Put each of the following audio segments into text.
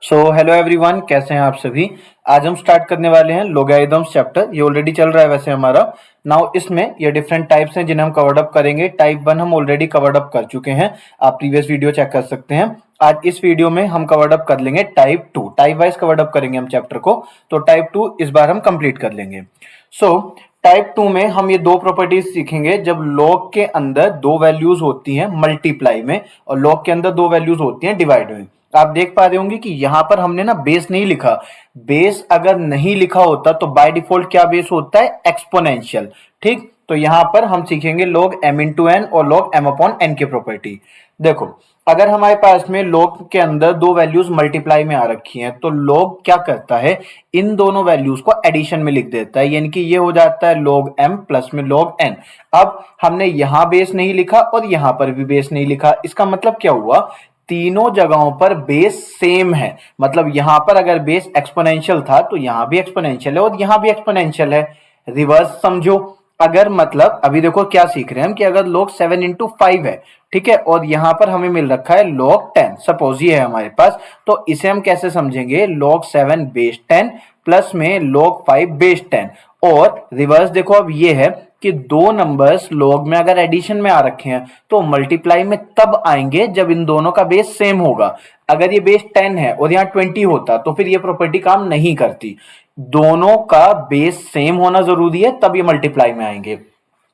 Hello everyone, कैसे हैं आप सभी। आज हम स्टार्ट करने वाले हैं लॉगरिथम्स चैप्टर। ये ऑलरेडी चल रहा है वैसे हमारा। नाउ इसमें ये डिफरेंट टाइप्स हैं जिन्हें हम कवर्ड अप करेंगे। टाइप 1 हम ऑलरेडी कवर्ड अप कर चुके हैं, आप प्रीवियस वीडियो चेक कर सकते हैं। आज इस वीडियो में हम कवर्ड अप कर लेंगे type 2। Type wise covered up करेंगे हम चैप्टर को, तो टाइप 2 इस बार हम कंप्लीट कर लेंगे। टाइप 2 में हम ये दो प्रॉपर्टीज सीखेंगे। जब लॉग के अंदर दो वैल्यूज होती हैं मल्टीप्लाई में और लॉग के अंदर दो वैल्यूज होती हैं डिवाइड में। आप देख पा रहे होंगे कि यहां पर हमने ना बेस नहीं लिखा। बेस अगर नहीं लिखा होता तो बाय डिफॉल्ट क्या बेस होता है, एक्सपोनेंशियल। ठीक, तो यहां पर हम सीखेंगे log m इंटू एन और log m अपॉन एन की प्रॉपर्टी। देखो, अगर हमारे पास में log के अंदर दो वैल्यूज मल्टीप्लाई में आ रखी हैं तो log क्या करता है, इन दोनों वैल्यूज को एडिशन में लिख देता है, यानी कि ये हो जाता है log m प्लस में log n। अब हमने यहां बेस नहीं लिखा और यहां पर भी बेस नहीं लिखा, इसका मतलब क्या हुआ, तीनों जगहों पर बेस सेम है। मतलब यहां पर अगर बेस एक्सपोनेंशियल था तो यहां भी एक्सपोनेंशियल है और यहां भी एक्सपोनेंशियल है। रिवर्स समझो, अगर मतलब अभी देखो क्या सीख रहे हैं हम कि अगर log 7 इंटू 5 है, ठीक है, और यहां पर हमें मिल रखा है log 10, सपोज ये है हमारे पास, तो इसे हम कैसे समझेंगे, log 7 बेस 10 प्लस में log 5 बेस 10। और रिवर्स देखो, अब ये है कि दो नंबर्स लॉग में अगर एडिशन में आ रखे हैं तो मल्टीप्लाई में तब आएंगे जब इन दोनों का बेस सेम होगा। अगर ये बेस 10 है और यहाँ 20 होता तो फिर ये प्रॉपर्टी काम नहीं करती। दोनों का बेस सेम होना जरूरी है तब ये मल्टीप्लाई में आएंगे।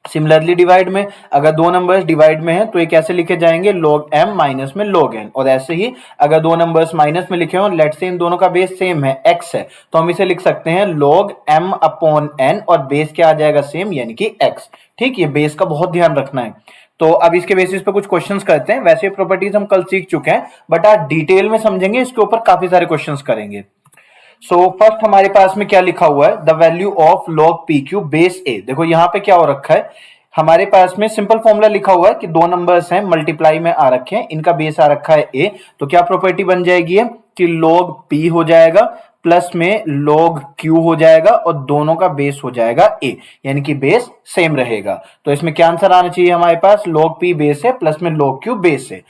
सिमिलरली डिवाइड में, अगर दो नंबर्स डिवाइड में हैं तो ये कैसे लिखे जाएंगे, log m माइनस में log n। और ऐसे ही अगर दो नंबर्स माइनस में लिखे हो, लेट से इन दोनों का बेस सेम है, x है, तो हम इसे लिख सकते हैं log m अपॉन n और बेस क्या आ जाएगा, सेम, यानी कि x। ठीक, ये बेस का बहुत ध्यान रखना है। तो अब इसके बेसिस पे कुछ क्वेश्चंस करते हैं। वैसे प्रॉपर्टीज हम कल सीख चुके हैं, बट आज डिटेल में समझेंगे, इसके ऊपर काफी सारे क्वेश्चंस करेंगे। फर्स्ट हमारे पास में क्या लिखा हुआ है, the value of log P Q base A. देखो यहाँ पे क्या हो रखा है, हमारे पास में सिंपल फॉर्मूला लिखा हुआ है कि दो नंबर्स हैं मल्टीप्लाई में आ रखे हैं, इनका बेस आ रखा है ए, तो क्या प्रॉपर्टी बन जाएगी है कि log p हो जाएगा प्लस में log q हो जाएगा और दोनों का बेस हो जाएगा a, यानी कि बेस सेम रहेगा। तो इसमें क्या आंसर आना चाहिए हमारे पास, log p बेस है प्लस में log q बेस है।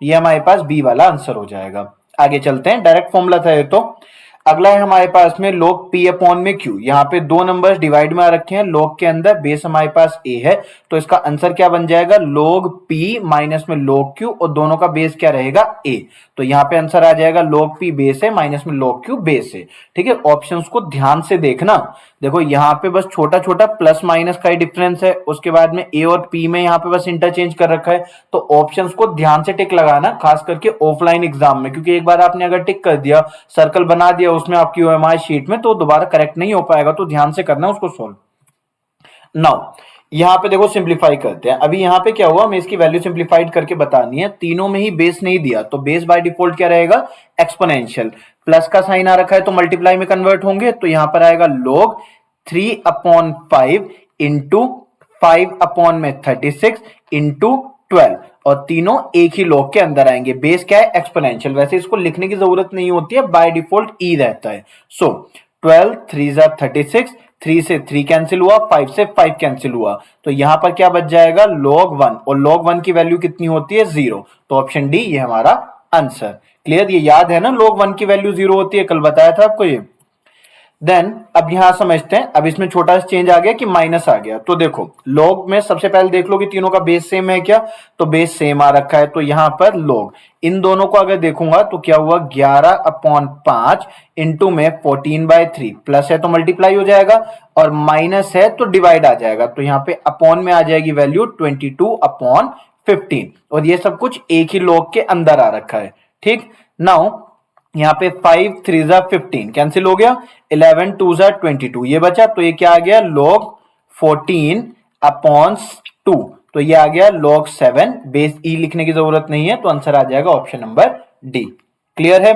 ये हमारे पास बी वाला आंसर हो जाएगा। आगे चलते हैं, डायरेक्ट फॉर्मूला था ये। तो अगला है हमारे पास में log p अपॉन में q। यहाँ पे दो नंबर्स डिवाइड में आ रखे हैं, log के अंदर बेस हमारे पास a है, तो इसका आंसर क्या बन जाएगा, log p माइनस में log q और दोनों का बेस क्या रहेगा, a। तो यहाँ पे आंसर आ जाएगा log p बेस है माइनस में log q बेस है। ठीक है, ऑप्शंस को ध्यान से देखना। देखो यहाँ पे बस छोटा छोटा प्लस माइनस का ही डिफरेंस है, उसके बाद में a और p में यहाँ पे बस इंटरचेंज कर रखा है। तो ऑप्शंस को ध्यान से टिक लगाना, खास करके ऑफलाइन एग्जाम में, क्योंकि एक बार आपने अगर टिक कर दिया, सर्कल बना दिया उसमें आपकी ओएमआर शीट में, तो दोबारा करेक्ट नहीं हो पाएगा। तो ध्यान से करना उसको सोल्व। नाउ यहाँ पे देखो सिंप्लीफाई करते हैं। अभी यहाँ पे क्या हुआ, हमें इसकी वैल्यू सिंप्लीफाइड करके बतानी है। तीनों में ही बेस नहीं दिया तो बेस बाय डिफॉल्ट क्या रहेगा, एक्सपोनेंशियल। प्लस का साइन आ रखा है तो मल्टीप्लाई में कन्वर्ट होंगे, तो यहाँ पर आएगा log 3 अपॉन 5 इंटू 5 अपॉन में 36 इंटू 12, और तीनों एक ही log के अंदर आएंगे। बेस क्या है, एक्सपोनेंशियल। वैसे इसको लिखने की जरूरत नहीं होती है, बाय डिफॉल्ट ई रहता है। 12 3 जा 36, 3 से 3 कैंसिल हुआ, 5 से 5 कैंसिल हुआ, तो यहां पर क्या बच जाएगा, log 1, और log 1 की वैल्यू कितनी होती है, 0। तो ऑप्शन डी ये हमारा आंसर। क्लियर, ये याद है ना, log 1 की वैल्यू 0 होती है, कल बताया था आपको ये। देन अब यहां समझते हैं, अब इसमें छोटा सा चेंज आ गया कि माइनस आ गया। तो देखो log में सबसे पहले देख लो कि तीनों का बेस सेम है क्या, तो बेस सेम आ रखा है, तो यहां पर log इन दोनों को अगर देखूंगा तो क्या हुआ, 11 अपॉन 5 इंटू में 14/3, प्लस है तो मल्टीप्लाई हो जाएगा और माइनस है तो डिवाइड आ जाएगा। तो यहाँ पे अपॉन में आ जाएगी वैल्यू 22 अपॉन 15, और ये सब कुछ एक ही log के अंदर आ रखा है। ठीक, नाउ यहाँ पे 5 3 जा 15 कैंसिल हो गया, 11 2 जा 22 ये बचा, तो ये क्या आ गया, log 14 अपॉन 2, तो ये आ गया log 7। बेस ई लिखने की जरूरत नहीं है, तो आंसर आ जाएगा ऑप्शन नंबर डी। क्लियर है।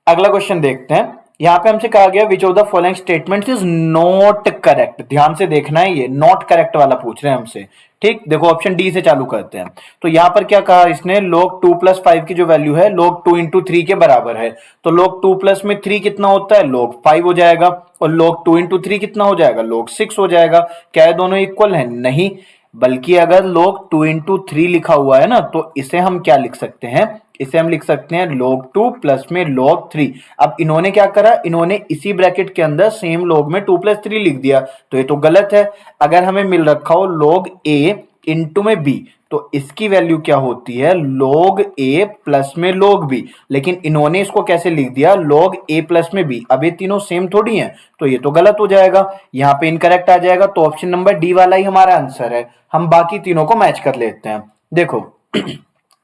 अगला क्वेश्चन देखते हैं। यहां पे हमसे कहा गया which of the following statements is not correct. ध्यान से देखना है, ये नॉट करेक्ट वाला पूछ रहे हैं हमसे। ठीक, देखो ऑप्शन डी से चालू करते हैं। तो यहां पर क्या कहा इसने, log 2 प्लस 5 की जो वैल्यू है log 2 इंटू 3 के बराबर है, तो log 2 प्लस में 3 कितना होता है, log 5 हो जाएगा, और log 2 इंटू 3 कितना हो जाएगा, log 6 हो जाएगा। क्या है, दोनों इक्वल है, नहीं। बल्कि अगर log 2 इंटू 3 लिखा हुआ है ना, तो इसे हम क्या लिख सकते हैं, इसे हम लिख सकते हैं log 2 प्लस में log 3। अब इन्होंने क्या करा, इन्होंने इसी ब्रैकेट के अंदर सेम log में 2 प्लस 3 लिख दिया, तो ये तो गलत है। अगर हमें मिल रखा हो log a इंटू में b, तो इसकी वैल्यू क्या होती है, log a प्लस में log b, लेकिन इन्होंने इसको कैसे लिख दिया, log a प्लस में b। अब ये तीनों सेम थोड़ी हैं, तो ये तो गलत हो जाएगा, यहाँ पे इनकरेक्ट आ जाएगा, तो ऑप्शन नंबर डी वाला ही हमारा आंसर है। हम बाकी तीनों को मैच कर लेते हैं। देखो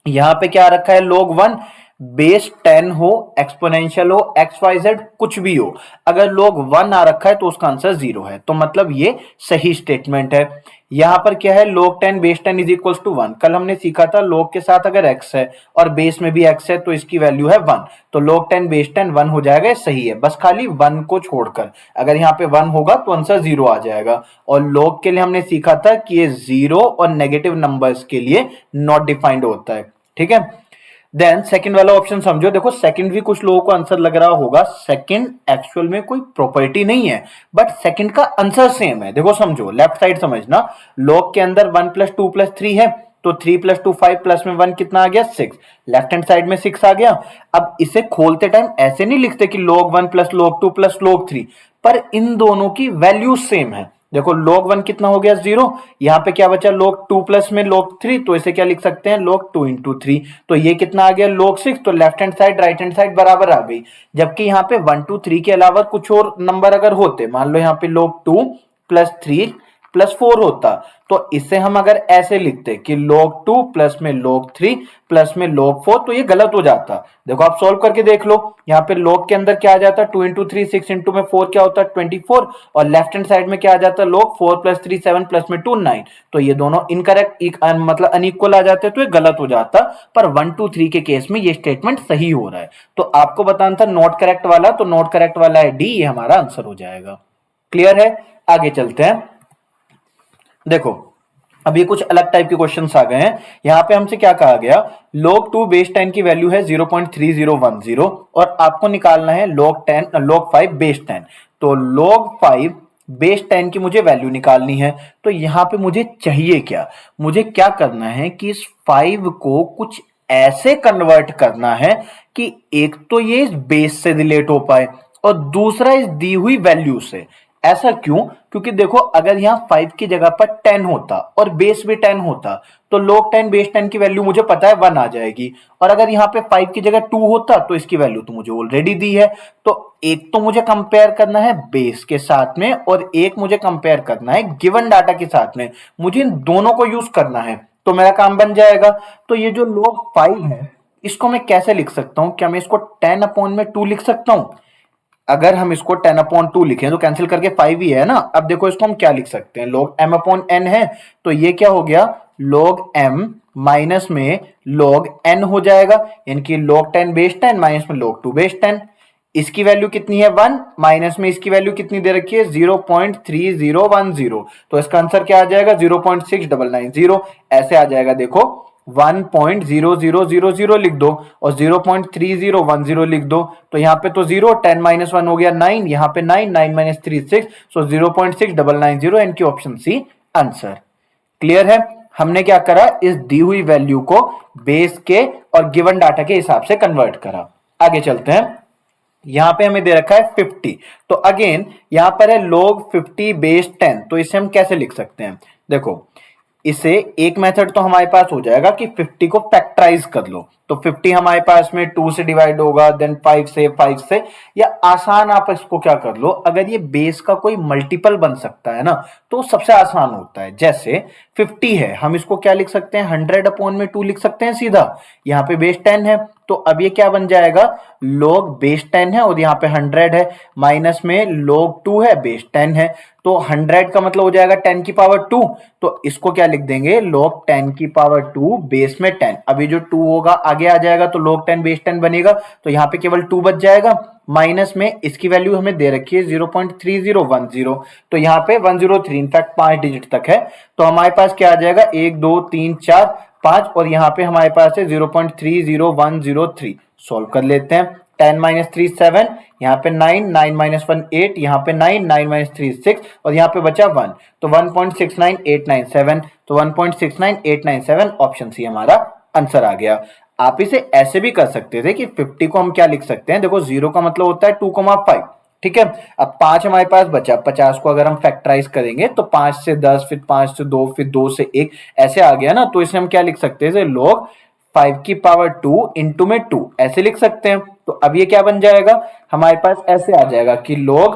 यहां पे क्या रखा है, log 1 बेस 10 हो, एक्सपोनेंशियल हो, एक्स वाई जेड कुछ भी हो, अगर log 1 आ रखा है तो उसका आंसर 0 है, तो मतलब ये सही स्टेटमेंट है। यहां पर क्या है, log 10 base 10 is equal to 1। कल हमने सीखा था log के साथ अगर x है और बेस में भी x है तो इसकी वैल्यू है 1, तो log 10 बेस 10 1 हो जाएगा, सही है। बस खाली 1 को छोड़कर, अगर यहाँ पे 1 होगा तो आंसर 0 आ जाएगा। और log के लिए हमने सीखा था कि ये 0 और नेगेटिव नंबर्स के लिए नॉट डिफाइंड होता है, ठीक है। देन सेकंड वाला ऑप्शन समझो, देखो सेकंड भी कुछ लोगों को आंसर लग रहा होगा, सेकंड एक्चुअल में कोई प्रॉपर्टी नहीं है, बट सेकंड का आंसर सेम है। देखो समझो, लेफ्ट साइड समझना, log के अंदर 1 प्लस 2 प्लस 3 है, तो 3 प्लस 2 5 प्लस में 1 कितना आ गया, 6। लेफ्ट हैंड साइड में 6 आ गया। अब इसे खोलते टाइम ऐसे नहीं लिखते कि log 1 plus log 2 plus log 3, पर इन दोनों की वैल्यू सेम है। देखो log 1 कितना हो गया, 0। यहाँ पे क्या बचा, log 2 प्लस में log 3, तो इसे क्या लिख सकते हैं, log 2 इंटू 3। तो ये कितना आ गया, log 6। तो left hand side right hand side बराबर आ गई। जबकि यहाँ पे 1 2 3 के अलावा कुछ और नंबर अगर होते, मान लो यहाँ पे log 2 प्लस 3 प्लस 4 होता, तो इसे हम अगर ऐसे लिखते कि log 2 प्लस में log 3 प्लस में log 4, तो ये गलत हो जाता। देखो आप सॉल्व करके देख लो, यहाँ पे log के अंदर क्या आ जाता, 2 इंटू 3 6 इंटू में 4 क्या होता है, 24। और लेफ्ट हैंड साइड में क्या आ जाता, log 4 प्लस 3 7 प्लस में 2 9। तो ये दोनों इनकरेक्ट मतलब अनइक्वल आ जाते, तो ये गलत हो जाता। पर 1 2 3 के केस में ये स्टेटमेंट सही हो रहा है। तो आपको बताना था नॉट करेक्ट वाला, तो नॉट करेक्ट वाला है डी, ये हमारा आंसर हो जाएगा। क्लियर है, आगे चलते हैं। देखो अब ये कुछ अलग टाइप के क्वेश्चंस आ गए हैं। यहां पे हमसे क्या कहा गया, log 2 बेस 10 की वैल्यू है 0.3010 और आपको निकालना है log 5 बेस 10। तो log 5 बेस 10 की मुझे वैल्यू निकालनी है। तो यहां पे मुझे चाहिए क्या, मुझे क्या करना है कि इस 5 को कुछ ऐसे कन्वर्ट करना है कि एक तो ये इस बेस से रिलेट हो पाए और दूसरा इस दी हुई वैल्यू से। ऐसा क्यों, क्योंकि देखो अगर यहाँ 5 की जगह पर 10 होता और बेस भी 10 होता, तो log 10 बेस 10 की वैल्यू मुझे पता है 1 आ जाएगी। और अगर यहाँ पे 5 की जगह 2 होता, तो इसकी वैल्यू तो मुझे ऑलरेडी दी है। तो एक तो मुझे कंपेयर करना है बेस के साथ में और एक मुझे कंपेयर करना है गिवन डाटा के साथ में। मुझे इन दोनों को यूज करना है, तो मेरा काम बन जाएगा। तो ये जो log 5 है, इसको मैं कैसे लिख सकता हूं, क्या मैं इसको 10 अपॉन में 2 लिख सकता हूं। अगर हम इसको 10/2 लिखें तो कैंसिल करके 5 ही है ना। अब देखो इसको हम क्या लिख सकते हैं, log m/n है, तो ये क्या हो गया, log m माइनस में log n हो जाएगा, यानी कि log 10 बेस 10 माइनस में log 2 बेस 10। इसकी वैल्यू कितनी है, 1, माइनस में इसकी वैल्यू कितनी दे रखी है, 0.3010। तो इसका आंसर क्या आ जाएगा, 0.6990। ऐसे आ जाएगा, देखो 1.0000 लिख दो और 0.3010 लिख दो। तो यहाँ पे तो 0, 10 माइनस 1 हो गया 9, यहाँ पे 9, 9 माइनस 3 6, सो 0.6990, इनकी ऑप्शन सी आंसर। क्लियर है, हमने क्या करा, इस दी हुई वैल्यू को बेस के और गिवन डाटा के हिसाब से कन्वर्ट करा। आगे चलते हैं, यहां पे हमें दे रखा है 50। तो अगेन यहां पर है log 50 बेस 10, तो इसे हम कैसे लिख सकते हैं। देखो इसे एक मेथड तो हमारे पास हो जाएगा कि 50 को फैक्टराइज कर लो, तो 50 हमारे पास में 2 से डिवाइड होगा, देन 5 से, या आसान आप इसको क्या कर लो, अगर ये बेस का कोई मल्टीपल बन सकता है ना, तो सबसे आसान होता है। जैसे 50 है, हम इसको क्या लिख सकते हैं, 100/2 लिख सकते हैं सीधा। यहाँ पे बेस 10 है, तो अब ये क्या बन जाएगा, log बेस 10 है और यहाँ पे 100 है, माइनस में log 2 है, बेस 10 है, तो 100 का मतलब हो जाएगा 10 की पावर 2। तो इसको क्या लिख देंगे, log 10 की पावर 2 बेस में 10। अभी जो 2 होगा आगे आ जाएगा, तो log 10 बेस 10 बनेगा, तो यहाँ पे केवल 2 बच जाएगा। माइनस में इसकी वैल्यू हमें दे रखी है 0.3010, तो यहाँ पे 103 इनफैक्ट 5 डिजिट तक है। तो हमारे पास क्या आ जाएगा, 1 2 3 4, 5 और यहाँ पे हमारे पास है 0.30103। सॉल्व कर लेते हैं। 10 माइनस 3 7, यहाँ पे 9, 9 माइनस 1 8, यहाँ पे 9, 9 माइनस 3 6 और यहाँ पे बचा 1, तो 1.69897, तो 1.69897 ऑप्शन सी हमारा आंसर आ गया। आप इसे ऐसे भी कर सकते थे कि 50 को हम क्या लिख सकते हैं, देखो 0 का मतलब होता है 2,5, ठीक है। अब 5 हमारे पास बचा, 50 को अगर हम फैक्टराइज करेंगे तो 5 से 10, फिर 5 से 2, फिर 2 से 1, ऐसे आ गया ना। तो इसे हम क्या लिख सकते हैं, log 5 की पावर 2 इंटू में 2, ऐसे लिख सकते हैं। तो अब ये क्या बन जाएगा, हमारे पास ऐसे आ जाएगा कि log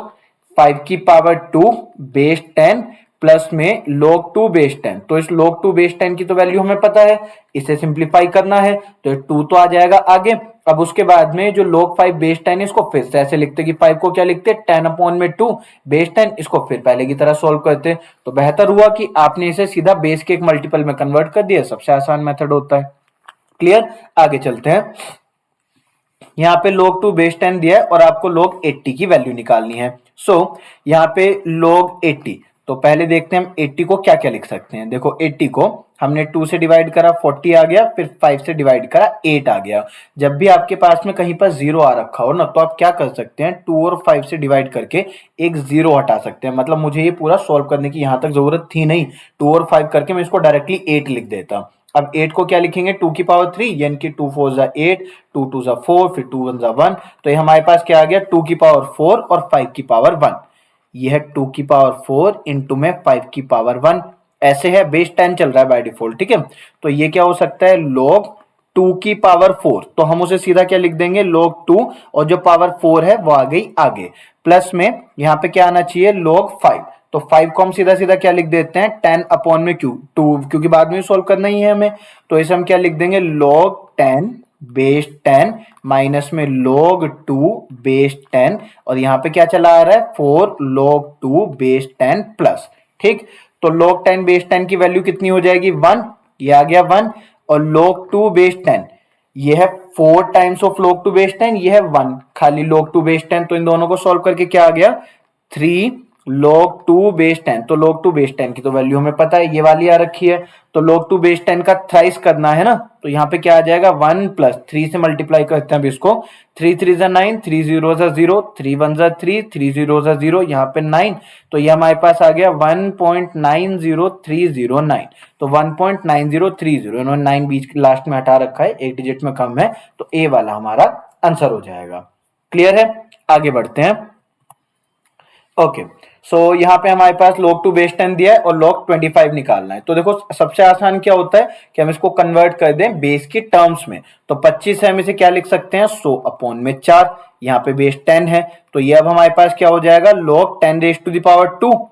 5 की पावर 2 बेस 10 प्लस में log 2 बेस 10। तो इस log 2 बेस 10 की तो वैल्यू हमें पता है, इसे सिंप्लीफाई करना है तो 2 तो आ जाएगा आगे। अब उसके बाद में जो log 5 बेस 10 है, इसको फिर से ऐसे लिखते कि 5 को क्या लिखते 10 अपॉन में 2 बेस 10, इसको फिर पहले की तरह सोल्व करते। तो बेहतर हुआ कि आपने इसे सीधा बेस के एक मल्टीपल में कन्वर्ट कर दिया, सबसे आसान मेथड होता है। क्लियर, आगे चलते हैं। यहाँ पे log 2 बेस 10 दिया है और आपको log 80 की वैल्यू निकालनी है। सो यहाँ पे log 80, तो पहले देखते हैं हम 80 को क्या क्या लिख सकते हैं। देखो 80 को हमने 2 से डिवाइड करा 40 आ गया, फिर 5 से डिवाइड करा 8 आ गया। जब भी आपके पास में कहीं पर 0 आ रखा हो ना, तो आप क्या कर सकते हैं, 2 और 5 से डिवाइड करके एक 0 हटा सकते हैं। मतलब मुझे ये पूरा सॉल्व करने की यहाँ तक जरूरत थी नहीं, 2 और 5 करके मैं इसको डायरेक्टली 8 लिख देता। अब 8 को क्या लिखेंगे, 2 की पावर 3, यानी कि 2 4 जा 8, 2 2 जा 4, फिर 2 1 जा 1, तो ये हमारे पास क्या आ गया, 2 की पावर 4 और 5 की पावर 1। ये है 2 की पावर 4 इंटू में 5 की पावर 1, ऐसे है, बेस 10 चल रहा है बाय डिफॉल्ट, ठीक है। तो ये क्या हो सकता है, log 2 की पावर 4, तो हम उसे सीधा क्या लिख देंगे, log 2, और जो पावर 4 है वो आ गई आगे, प्लस में यहाँ पे क्या आना चाहिए, log 5। तो 5 को हम सीधा सीधा क्या लिख देते हैं, 10 अपॉन में क्यू 2, क्योंकि बाद में सोल्व करना ही है हमें। तो इसे हम क्या लिख देंगे, log 10 बेस 10 माइनस में log 2 बेस 10, और यहाँ पे क्या चला आ रहा है, 4 log 2 बेस 10 प्लस, ठीक। तो log 10 बेस 10 की वैल्यू कितनी हो जाएगी, 1, ये आ गया 1, और log 2 बेस 10 ये है 4 टाइम्स ऑफ log 2 बेस 10, ये है 1 खाली log 2 बेस 10, तो इन दोनों को सॉल्व करके क्या आ गया, 3 log 2 बेस 10। तो log 2 बेस 10 की तो वैल्यू हमें पता है, ये वाली आ रखी है। तो log 2 बेस 10 का थ्राइस करना है ना, तो यहाँ पे क्या आ जाएगा, 1 प्लस 3 से मल्टीप्लाई करते हैं अब इसको, 3 3 जा 9, 3 0 जा 0, 3 1 जा 3, 3 0 जा 0, यहाँ पे 9, तो ये हमारे पास आ गया 1.90309। तो 1.9030, इन्होंने 9 बीच के लास्ट में हटा रखा है, एक डिजिट में कम है, तो ए वाला हमारा आंसर हो जाएगा। क्लियर है, आगे बढ़ते हैं। ओके, सो यहाँ पे हमारे पास log 2 बेस 10 दिया है और log 25 निकालना है। तो देखो सबसे आसान क्या होता है कि हम इसको कन्वर्ट कर दें बेस की टर्म्स में। तो 25 है, हम इसे क्या लिख सकते हैं, 100 अपॉन में 4, यहाँ पे बेस 10 है, तो ये अब हमारे पास क्या हो जाएगा, log 10 raise to the power 2।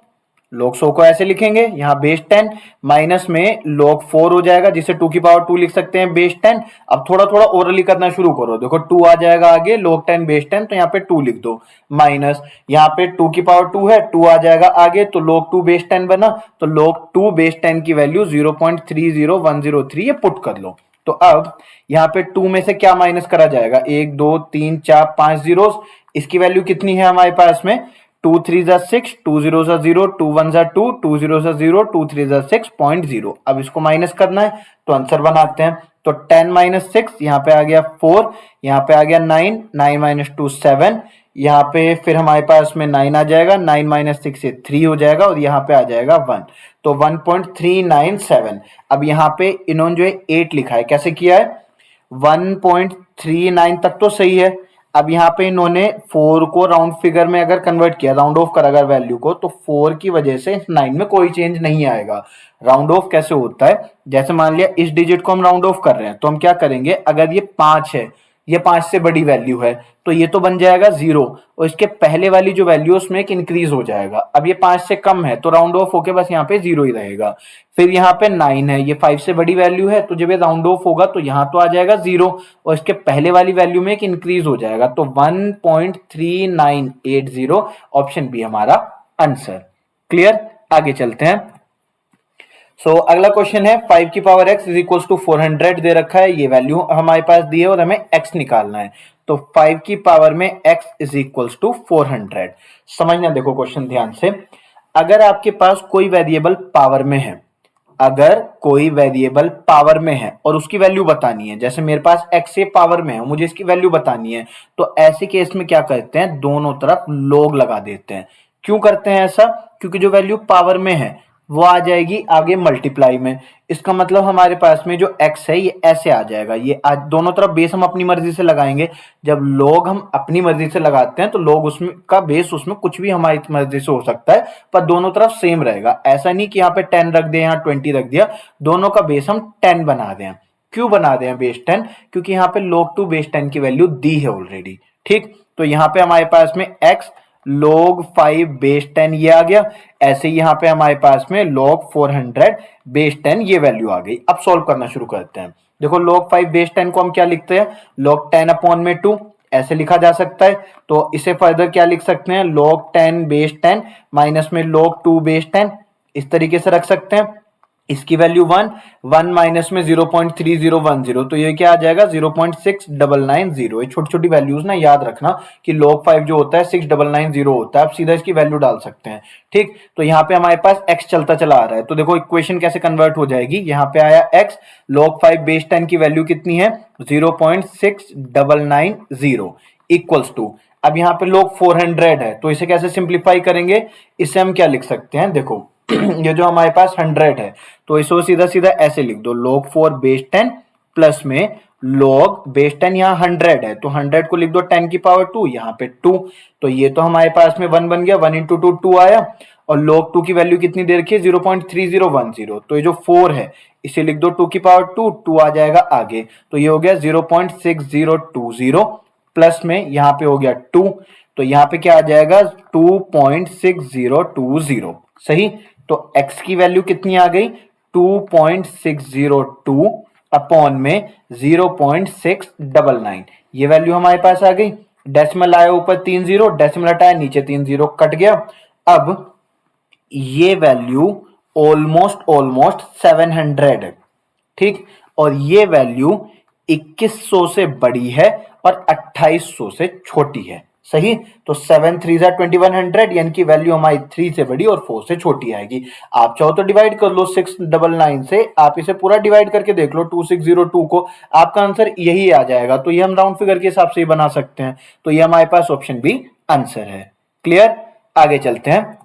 log 100 को ऐसे लिखेंगे, यहाँ बेस 10 माइनस में log 4 हो जाएगा, जिसे 2 की पावर 2 लिख सकते हैं बेस 10। अब थोड़ा थोड़ा ओरली करना शुरू करो, देखो 2 आ जाएगा आगे, log 10 बेस 10, तो यहाँ पे 2 लिख दो, माइनस यहाँ पे 2 की पावर 2 है, 2 आ जाएगा आगे, तो log 2 बेस 10 बना, तो log 2 बेस 10 की वैल्यू 0.30103 ये पुट कर लो। तो अब यहाँ पे 2 में से क्या माइनस करा जाएगा, 1 2 3 4 5 जीरोस, इसकी वैल्यू कितनी है हमारे पास में, 2 3 जा 6, 2 0 जा 0, 2 1 जा 2, 2 0 जा 0, 2 3 जा 6.0। अब इसको माइनस करना है तो आंसर बनाते हैं। तो 10 माइनस 6, यहाँ पे आ गया 4, यहाँ पे आ गया 9, 9 माइनस 2 7, यहाँ पे फिर हमारे पास में 9 आ जाएगा, 9 माइनस 6 से 3 हो जाएगा, और यहाँ पे आ जाएगा 1, तो 1.397। अब यहाँ पे इन्होंने जो है 8 लिखा है, कैसे किया है, 1.39 तक तो सही है। अब यहाँ पे इन्होंने 4 को राउंड फिगर में अगर कन्वर्ट किया, राउंड ऑफ करा अगर वैल्यू को, तो 4 की वजह से 9 में कोई चेंज नहीं आएगा। राउंड ऑफ कैसे होता है, जैसे मान लिया इस डिजिट को हम राउंड ऑफ कर रहे हैं, तो हम क्या करेंगे, अगर ये 5 है, ये 5 से बड़ी वैल्यू है, तो ये तो बन जाएगा 0, और इसके पहले वाली जो वैल्यू उसमें एक इंक्रीज हो जाएगा। अब ये 5 से कम है तो राउंड ऑफ होके बस यहाँ पे 0 ही रहेगा। फिर यहाँ पे 9 है, ये 5 से बड़ी वैल्यू है, तो जब ये राउंड ऑफ होगा तो यहाँ तो आ जाएगा 0, और इसके पहले वाली वैल्यू में एक इंक्रीज हो जाएगा, तो 1.3980, ऑप्शन बी हमारा आंसर। क्लियर, आगे चलते हैं। अगला क्वेश्चन है 5 की power x is equal to 400 दे रखा है, ये वैल्यू हमारे पास दी है और हमें x निकालना है। तो 5 की पावर में x इज इक्वल टू 400। समझना, देखो क्वेश्चन ध्यान से, अगर आपके पास कोई वेरिएबल पावर में है, अगर कोई वेरिएबल पावर में है और उसकी वैल्यू बतानी है, जैसे मेरे पास x ये पावर में है, मुझे इसकी वैल्यू बतानी है, तो ऐसे केस में क्या करते हैं, दोनों तरफ log लगा देते हैं। क्यों करते हैं ऐसा? क्योंकि जो वैल्यू पावर में है वो आ जाएगी आगे मल्टीप्लाई में। इसका मतलब हमारे पास में जो x है ये ऐसे आ जाएगा, ये आज दोनों तरफ बेस हम अपनी मर्जी से लगाएंगे। जब log हम अपनी मर्जी से लगाते हैं तो log उसमें का बेस उसमें कुछ भी हमारी मर्जी से हो सकता है, पर दोनों तरफ सेम रहेगा। ऐसा नहीं कि यहाँ पे 10 रख दिया, यहाँ 20 रख दिया, दोनों का बेस हम 10 बना दें। क्यों बना दें बेस 10? क्योंकि यहाँ पे log 2 बेस 10 की वैल्यू दी है ऑलरेडी। ठीक, तो यहाँ पे हमारे पास में x log 5 बेस 10 ये आ गया। ऐसे ही यहाँ पे हमारे पास में log 400 बेस 10 ये वैल्यू आ गई। अब सॉल्व करना शुरू करते हैं। देखो log 5 बेस 10 को हम क्या लिखते हैं, log 10 अपॉन में 2 ऐसे लिखा जा सकता है। तो इसे फर्दर क्या लिख सकते हैं, log 10 बेस 10 माइनस में log 2 बेस 10, इस तरीके से रख सकते हैं। इसकी वैल्यू 1 माइनस में 0.3010, तो ये क्या आ जाएगा 0.6990। ये छोटी छोटी वैल्यूज ना याद रखना कि log 5 जो होता है 6990 होता है। आप सीधा इसकी वैल्यू डाल सकते हैं। ठीक, तो यहाँ पे हमारे पास x चलता चला आ रहा है, तो देखो इक्वेशन कैसे कन्वर्ट हो जाएगी। यहाँ पे आया x, log 5 बेस 10 की वैल्यू कितनी है 0.6990 इक्वल्स टू, अब यहाँ पे log 400 है, तो इसे कैसे सिंप्लीफाई करेंगे, इसे हम क्या लिख सकते हैं, देखो ये जो हमारे पास 100 है तो इसको सीधा सीधा ऐसे लिख दो, log 4 बेस 10 प्लस में log बेस 10, यहाँ 100 है तो 100 को लिख दो 10 की पावर 2, यहाँ पे 2, तो ये तो हमारे पास में 1 बन गया, 1 इंटू 2 2 आया, और log 2 की वैल्यू कितनी दे रखी है 0.3010, तो ये जो 4 है इसे लिख दो 2 की पावर 2, 2 आ जाएगा आगे, तो ये हो गया 0.6020 प्लस में यहाँ पे हो गया 2, तो यहाँ पे क्या आ जाएगा 2.6020, सही। तो x की वैल्यू कितनी आ गई 2.602 अपॉन में 0.699, ये वैल्यू हमारे पास आ गई। डेसिमल आया ऊपर 3 0, डेसिमल हटाया नीचे 3 0 कट गया। अब ये वैल्यू ऑलमोस्ट 700 है, ठीक, और ये वैल्यू 2100 से बड़ी है और 2800 से छोटी है, सही। तो 7 3 2100, यानी कि वैल्यू हमारी 3 से बड़ी और 4 से छोटी आएगी। आप चाहो तो डिवाइड कर लो 699 से, आप इसे पूरा डिवाइड करके देख लो 2602 को, आपका आंसर यही आ जाएगा। तो ये हम राउंड फिगर के हिसाब से ही बना सकते हैं, तो ये हमारे पास ऑप्शन बी आंसर है। क्लियर, आगे चलते हैं।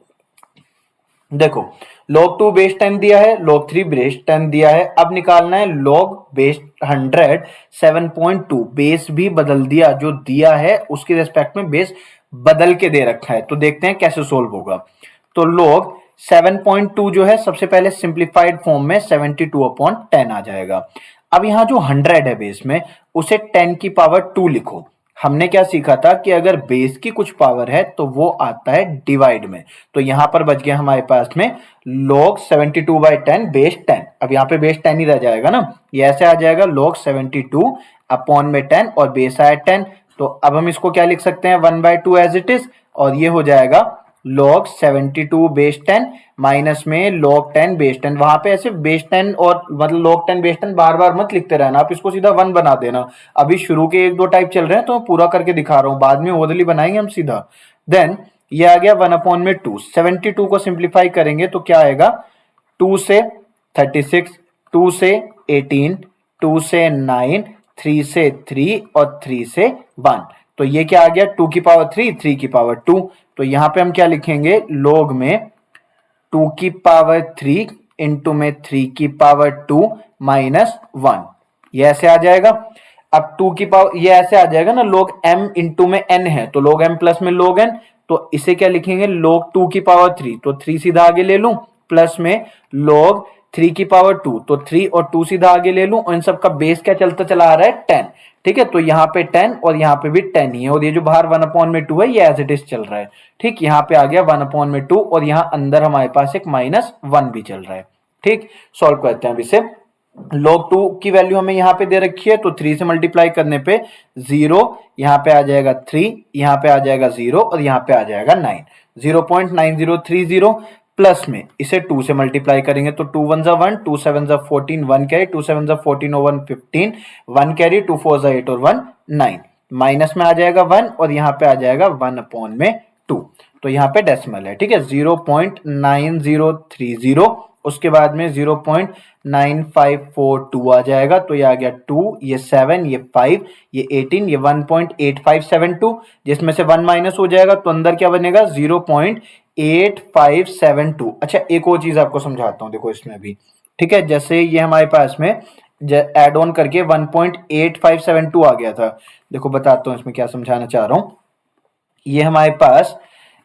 देखो log 2 बेस 10 दिया है, log 3 बेस 10 दिया है, अब निकालना है log बेस 100 7.2, बेस भी बदल दिया, जो दिया है उसके रेस्पेक्ट में बेस बदल के दे रखा है, तो देखते हैं कैसे सोल्व होगा। तो log 7.2 जो है सबसे पहले सिंप्लीफाइड फॉर्म में 72/10 आ जाएगा। अब यहाँ जो 100 है बेस में, उसे 10 की पावर 2 लिखो। हमने क्या सीखा था कि अगर बेस की कुछ पावर है तो वो आता है डिवाइड में, तो यहां पर बच गया हमारे पास में log 72/10 बेस 10। अब यहाँ पे बेस 10 ही रह जाएगा ना, ये ऐसे आ जाएगा log 72 अपॉन में 10 और बेस आया 10, तो अब हम इसको क्या लिख सकते हैं 1/2 एज इट इज, और ये हो जाएगा log 72 बेस 10 माइनस में log 10 बेस 10। वहां पे ऐसे बेस 10 और मतलब log 10 बेस 10 बार बार मत लिखते रहना, आप इसको सीधा 1 बना देना। अभी शुरू के 1 2 टाइप चल रहे हैं तो मैं पूरा करके दिखा रहा हूं, बाद में ओरली बनाएंगे हम सीधा। देन ये आ गया 1/2, 72 को सिंप्लीफाई करेंगे तो क्या आएगा 2 से 36, 2 से 18, 2 से 9, 3 से 3 और 3 से 1, तो ये क्या आ गया 2 की पावर 3, 3 की पावर 2, तो यहां पे हम क्या लिखेंगे log में 2 की पावर 3 इंटू में 3 की पावर 2 माइनस 1, ये ऐसे आ जाएगा। अब 2 की पावर ये ऐसे आ जाएगा ना, log m इंटू में n है तो log m प्लस में log n, तो इसे क्या लिखेंगे log 2 की पावर 3, तो 3 सीधा आगे ले लूं, प्लस में log 3 की पावर 2, तो 3 और 2 सीधा आगे ले लूं, और इन सब का बेस क्या चलता चला आ रहा है 10, ठीक है। तो यहाँ पे 10 और यहाँ पे भी 10 ही है, और ये जो बाहर 1/2 है ये एज इट इज चल रहा है, ठीक। यहाँ पे आ गया 1/2 और यहाँ अंदर हमारे पास एक -1 भी चल रहा है, ठीक। सॉल्व करते हैं अब इसे। log 2 की वैल्यू हमें यहाँ पे दे रखी है, तो 3 से मल्टीप्लाई करने पे 0, यहाँ पे आ जाएगा 3, यहाँ पे आ जाएगा 0 और यहाँ पे आ जाएगा 9, 0.9030 प्लस में इसे 2 से मल्टीप्लाई करेंगे तो 2 1 1, 2 7 14, 1 कैरी, 2 7 14 और 1 15, 1 कैरी, 2 4 8 और 1 9, माइनस में आ जाएगा 1 और यहाँ पे आ जाएगा 1/2, तो यहाँ पे डेसिमल है, ठीक है, 0.9030 उसके बाद में 0.9542 आ जाएगा, तो ये आ गया 2, ये 7, ये 5, ये 18, ये 1.8572, जिसमें से 1 माइनस हो जाएगा तो अंदर क्या बनेगा 0.8572। अच्छा एक और चीज आपको समझाता हूँ, देखो इसमें भी, ठीक है, जैसे ये हमारे पास में एड ऑन करके 1.8572 आ गया था। देखो बताता हूँ इसमें क्या समझाना चाह रहा हूँ। ये हमारे पास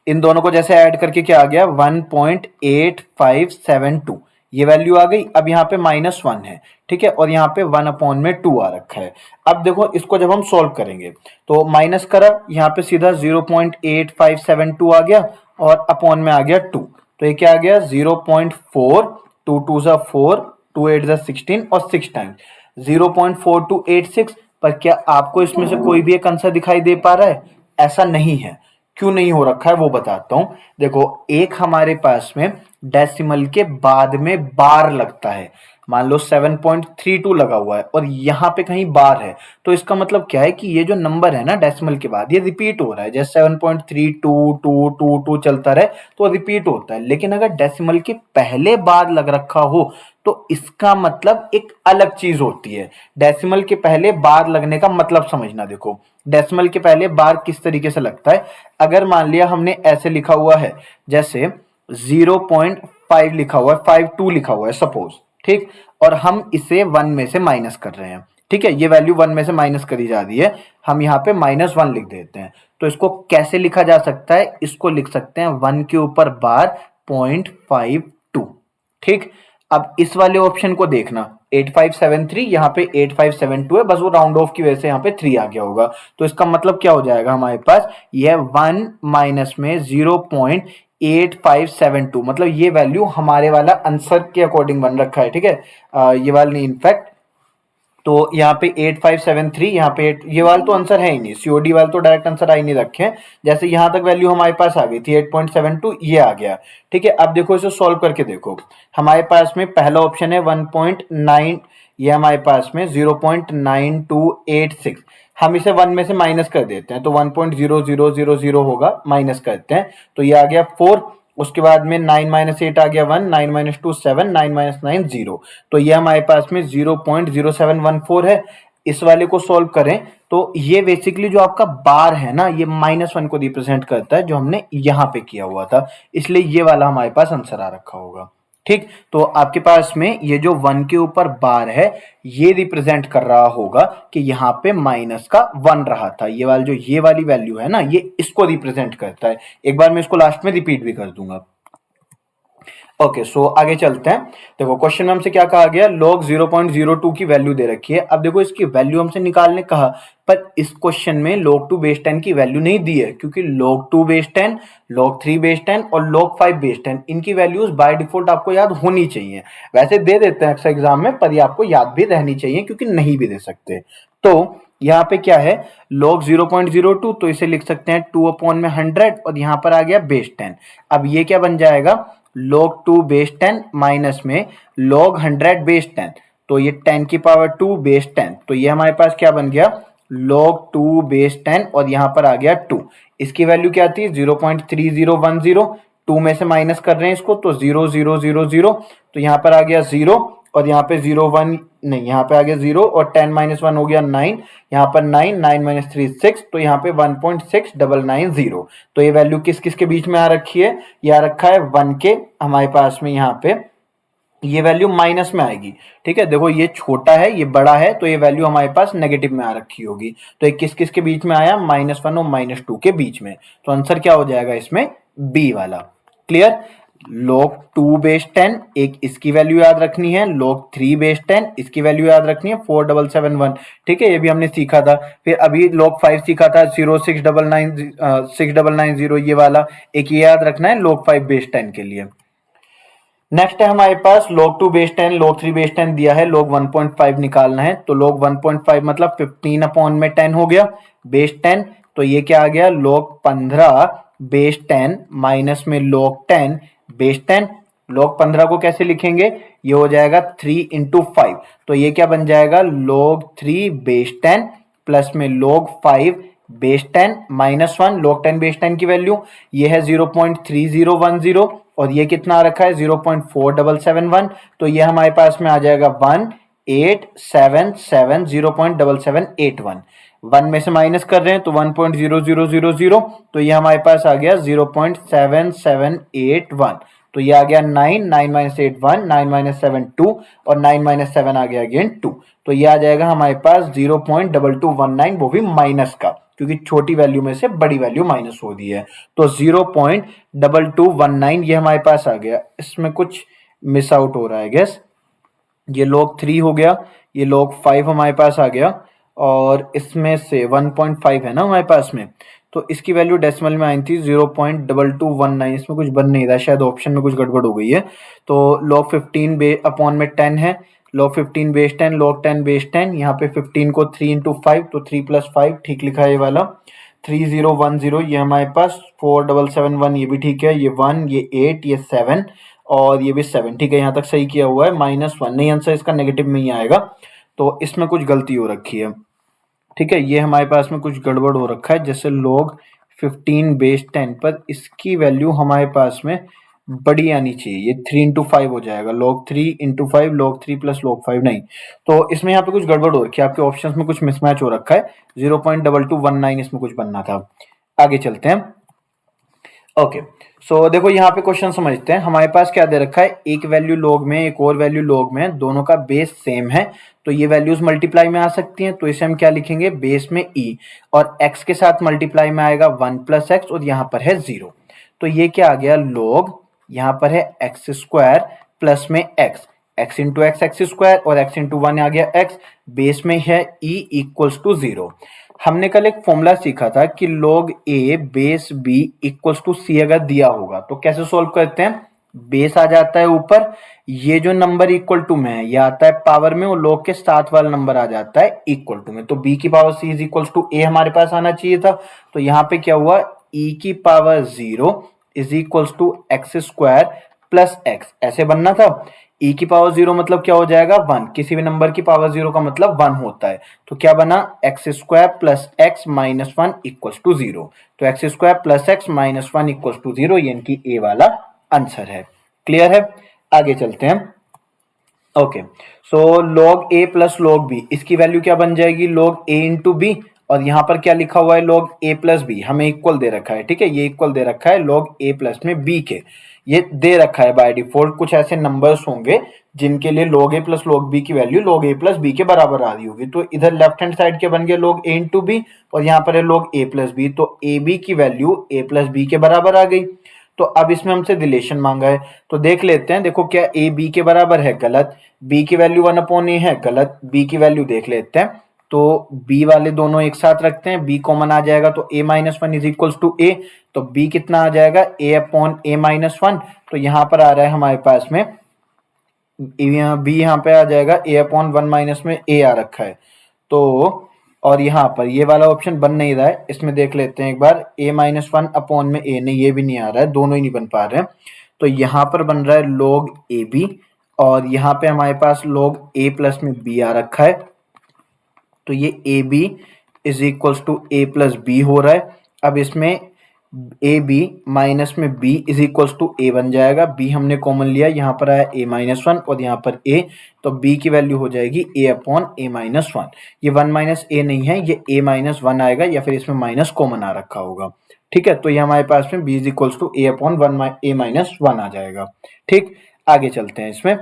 इन दोनों को जैसे ऐड करके क्या आ गया 1.8572, ये वैल्यू आ गई। अब यहाँ पे -1 है, ठीक है, और यहाँ पे 1/2 आ रखा है। अब देखो इसको जब हम सॉल्व करेंगे तो माइनस करा, यहाँ पे सीधा 0.8572 आ गया और अपॉन में आ गया 2, तो ये क्या आ गया 0.4, 2 2 ज़ा 4, 2 8 ज़ा 16 और 6 टाइम्स 0.4286। पर क्या आपको इसमें से कोई भी एक आंसर दिखाई दे पा रहा है? ऐसा नहीं है। क्यों नहीं हो रखा है वो बताता हूं। देखो एक हमारे पास में डेसिमल के बाद में बार लगता है, मान लो 7.32 लगा हुआ है और यहाँ पे कहीं बार है, तो इसका मतलब क्या है कि ये जो नंबर है ना डेसिमल के बाद, ये रिपीट हो रहा है। जैसे 7.322222 चलता रहे तो रिपीट होता है। लेकिन अगर डेसिमल के पहले बार लग रखा हो तो इसका मतलब एक अलग चीज होती है। डेसिमल के पहले बार लगने का मतलब समझना। देखो डेसिमल के पहले बार किस तरीके से लगता है, अगर मान लिया हमने ऐसे लिखा हुआ है, जैसे 0.5 लिखा हुआ है, 52 लिखा हुआ है सपोज, ठीक, और हम इसे 1 में से माइनस कर रहे हैं, ठीक है, ये वैल्यू 1 में से माइनस करी जा रही है, हम यहाँ पे -1 लिख देते हैं। तो इसको कैसे लिखा जा सकता है? इसको लिख सकते हैं 1 के ऊपर बार 0.52, ठीक। अब इस वाले ऑप्शन को देखना, 8573, यहाँ पे 8572 है, बस वो राउंड ऑफ की वजह से यहाँ पे 3 आ गया होगा। तो इसका मतलब क्या हो जाएगा हमारे पास, ये 1 माइनस में 0.8572, मतलब ये वैल्यू हमारे वाला आंसर के अकॉर्डिंग बन रखा है, ठीक है, ये वाला नहीं इनफैक्ट। तो यहाँ पे 8573, यहाँ पे ये वाला तो आंसर है ही नहीं, सीओडी वाले तो डायरेक्ट आंसर आ ही नहीं रखे हैं। जैसे यहाँ तक वैल्यू हमारे पास आ गई थी 8.72, ये आ गया, ठीक है। अब देखो इसे सॉल्व करके देखो, हमारे पास में पहला ऑप्शन है 1.9, ये हमारे पास में 0.9286, हम इसे 1 में से माइनस कर देते हैं तो 1.0000 होगा, माइनस करते हैं तो ये आ गया 4। उसके बाद में 9 - 8 आ गया 1, 9 - 2 7, 9 - 9 0, तो ये हमारे पास में 0.0714 है। इस वाले को सॉल्व करें तो ये बेसिकली जो आपका बार है ना, ये -1 को रिप्रेजेंट करता है, जो हमने यहाँ पे किया हुआ था, इसलिए ये वाला हमारे पास आंसर आ रखा होगा, ठीक। तो आपके पास में ये जो 1 के ऊपर बार है, ये रिप्रेजेंट कर रहा होगा कि यहाँ पे माइनस का 1 रहा था। ये वाली जो ये वाली वैल्यू है ना, ये इसको रिप्रेजेंट करता है। एक बार मैं इसको लास्ट में रिपीट भी कर दूंगा। ओके सो आगे चलते हैं। देखो क्वेश्चन में हमसे क्या कहा गया, log 0.02 की वैल्यू दे रखी है। अब देखो इसकी वैल्यू हमसे निकालने कहा, पर इस क्वेश्चन में log 2 बेस 10 की वैल्यू नहीं दी है, क्योंकि log 2 बेस 10, log 3 बेस 10 और log 5 बेस 10 इनकी वैल्यूज बाय डिफॉल्ट आपको याद होनी चाहिए। वैसे दे देते हैं अक्सर एग्जाम में, पर ये आपको याद भी रहनी चाहिए, क्योंकि नहीं भी दे सकते। तो यहाँ पे क्या है, log 0.02, तो इसे लिख सकते हैं 2/100, और यहाँ पर आ गया बेस 10। अब ये क्या बन जाएगा, log 2 बेस 10 माइनस में log 100 बेस 10, तो ये 10 की पावर 2 बेस 10, तो ये हमारे पास क्या बन गया, log 2 बेस 10, और यहाँ पर आ गया 2। इसकी वैल्यू क्या थी 0.3010, 2 में से माइनस कर रहे हैं इसको, तो 0000, तो यहाँ पर आ गया 0, और यहाँ पे 01 नहीं, यहाँ पे आ गया 0, और 10 - 1 हो गया 9, यहाँ पर 9, 9 - 3 6, तो यहाँ पे 1.6990। तो ये वैल्यू किस किस के बीच में आ रखी है, ये आ रखा है 1 के हमारे पास में, यहाँ पे ये वैल्यू माइनस में आएगी, ठीक है। देखो ये छोटा है ये बड़ा है, तो ये वैल्यू हमारे पास नेगेटिव में आ रखी होगी। तो ये किस किस के बीच में आया, -1 और -2 के बीच में। तो आंसर क्या हो जाएगा इसमें, बी वाला। क्लियर। log 2 बेस 10, एक इसकी वैल्यू याद रखनी है, log 3 बेस 10 इसकी वैल्यू याद रखनी है 4771, ठीक है, ये भी हमने सीखा था। फिर अभी log 5 सीखा था 6990, ये वाला एक ये याद रखना है log 5 बेस 10 के लिए। नेक्स्ट है हमारे पास log 2 बेस 10, log 3 बेस 10 दिया है, log 1.5 निकालना है। तो log 1.5 मतलब 15/10 हो गया, बेस 10, तो ये क्या आ गया, log 15 बेस 10 माइनस में log 10 बेस 10। log 15 को कैसे लिखेंगे, ये हो जाएगा 3 × 5, तो ये क्या बन जाएगा, log 3 बेस 10 प्लस में log 5 बेस 10 -1, log 10 बेस 10 की वैल्यू ये है 0.3010, और ये कितना आ रखा है 0.4771, तो ये हमारे पास में आ जाएगा 1877 0.7781। 1 में से माइनस कर रहे हैं तो 1.0000, तो ये हमारे पास आ गया 0.7781। तो ये आ गया 9, 9 माइनस 8 1, 9 माइनस 7 2, और 9 माइनस 7 आ गया अगेन 2। तो ये आ जाएगा हमारे पास 0.2219, वो भी माइनस का, क्योंकि छोटी वैल्यू में से बड़ी वैल्यू माइनस हो रही है। तो 0.2219 ये हमारे पास आ गया। इसमें कुछ मिस आउट हो रहा है गैस, ये log 3 हो गया, ये log 5 हमारे पास आ गया, और इसमें से 1.5 है ना हमारे पास में, तो इसकी वैल्यू डेसिमल में आई थी 0.2219। इसमें कुछ बन नहीं रहा, शायद ऑप्शन में कुछ गड़बड़ हो गई है। तो log 15 अपॉन में 10 है, log 15 बेस 10, log 10 बेस 10, यहाँ पे 15 को 3 इंटू 5, तो 3 प्लस 5 ठीक लिखा है ये वाला। 3010 ये हमारे पास, 4771 ये भी ठीक है, ये 1, ये 8, ये 7, और ये भी 7 ठीक है, यहाँ तक सही किया हुआ है। -1 नहीं, आंसर इसका नेगेटिव में ही आएगा, तो इसमें कुछ गलती हो रखी है। ठीक है, ये हमारे पास में कुछ गड़बड़ हो रखा है, जैसे log 15 बेस 10 पर इसकी वैल्यू हमारे पास में बड़ी आनी चाहिए, ये 3 इंटू 5 हो जाएगा, log 3 into 5, log 3 plus log 5 नहीं, तो इसमें यहाँ पे कुछ गड़बड़ हो रखी है, आपके ऑप्शंस में कुछ मिसमैच हो रखा है। 0.2219 इसमें कुछ बनना था। आगे चलते हैं। ओके, सो देखो यहाँ पे क्वेश्चन समझते हैं। हमारे पास क्या दे रखा है, एक वैल्यू log में, एक और वैल्यू log में, दोनों का बेस सेम है, तो ये वैल्यूज मल्टीप्लाई में आ सकती हैं, तो इसे हम क्या लिखेंगे, बेस में e, और x के साथ मल्टीप्लाई में आएगा 1 प्लस एक्स, और यहाँ पर है 0, तो ये क्या आ गया log, यहाँ पर है एक्स स्क्वायर प्लस में x, x into x square, और एक्स इंटू 1 आ गया एक्स, बेस में है e इक्वल्स टू 0। हमने कल एक फॉर्मूला सीखा था कि log a base b equals to c अगर दिया होगा तो कैसे सॉल्व करते हैं, बेस आ जाता है ऊपर, ये जो नंबर इक्वल टू में है ये आता है पावर में, और log के साथ वाला नंबर आ जाता है इक्वल टू में, तो b की power c is equals to a हमारे पास आना चाहिए था। तो यहाँ पे क्या हुआ, e की power 0 is equals to x square plus x, ऐसे बनना था। e की पावर 0 मतलब क्या हो जाएगा, 1, किसी भी नंबर की पावर 0 का मतलब 1 होता है, तो क्या बना, x square plus x minus 1 equals to 0, तो x square plus x minus 1 equals to 0, यानी कि ए वाला आंसर है। क्लियर है, आगे चलते हैं। Okay, so log a plus log b, इसकी वैल्यू क्या बन जाएगी, log a इंटू बी, और यहाँ पर क्या लिखा हुआ है, log a प्लस बी, हमें इक्वल दे रखा है, ठीक है, ये इक्वल दे रखा है log a प्लस में b के, ये दे रखा है बाय डिफॉल्ट। कुछ ऐसे नंबर्स होंगे जिनके लिए log a plus log b की value log a plus b के बराबर आ रही होगी, तो इधर लेफ्ट हैंड साइड क्या बन गया, log a इंटू बी, और यहाँ पर है log a प्लस बी, तो a b की वैल्यू a प्लस बी के बराबर आ गई। तो अब इसमें हमसे रिलेशन मांगा है, तो देख लेते हैं। देखो क्या a b के बराबर है, गलत, b की वैल्यू 1/a है, गलत, b की वैल्यू देख लेते हैं। तो b वाले दोनों एक साथ रखते हैं, b कॉमन आ जाएगा, तो a minus 1 is equals to a, तो b कितना आ जाएगा, a अपॉन a माइनस 1, तो यहाँ पर आ रहा है हमारे पास में b, यहाँ पे आ जाएगा a अपॉन 1 माइनस में a आ रखा है, तो और यहाँ पर ये वाला ऑप्शन बन नहीं रहा है, इसमें देख लेते हैं एक बार, a माइनस 1 अपॉन में a, नहीं ये भी नहीं आ रहा है, दोनों ही नहीं बन पा रहे हैं, तो यहाँ पर बन रहा है log ab, और यहाँ पे हमारे पास log a प्लस में b आ रखा है, तो ये ab is equals to a plus b हो रहा है। अब इसमें ab माइनस में b is equals to a बन जाएगा, b हमने कॉमन लिया, यहाँ पर आया a माइनस 1 और यहाँ पर a, तो b की वैल्यू हो जाएगी a अपॉन a माइनस 1, ये 1 माइनस a नहीं है, ये a माइनस 1 आएगा, या फिर इसमें माइनस कॉमन आ रखा होगा, ठीक है। तो ये हमारे पास में b is equals to a upon a minus 1 आ जाएगा। ठीक, आगे चलते हैं। इसमें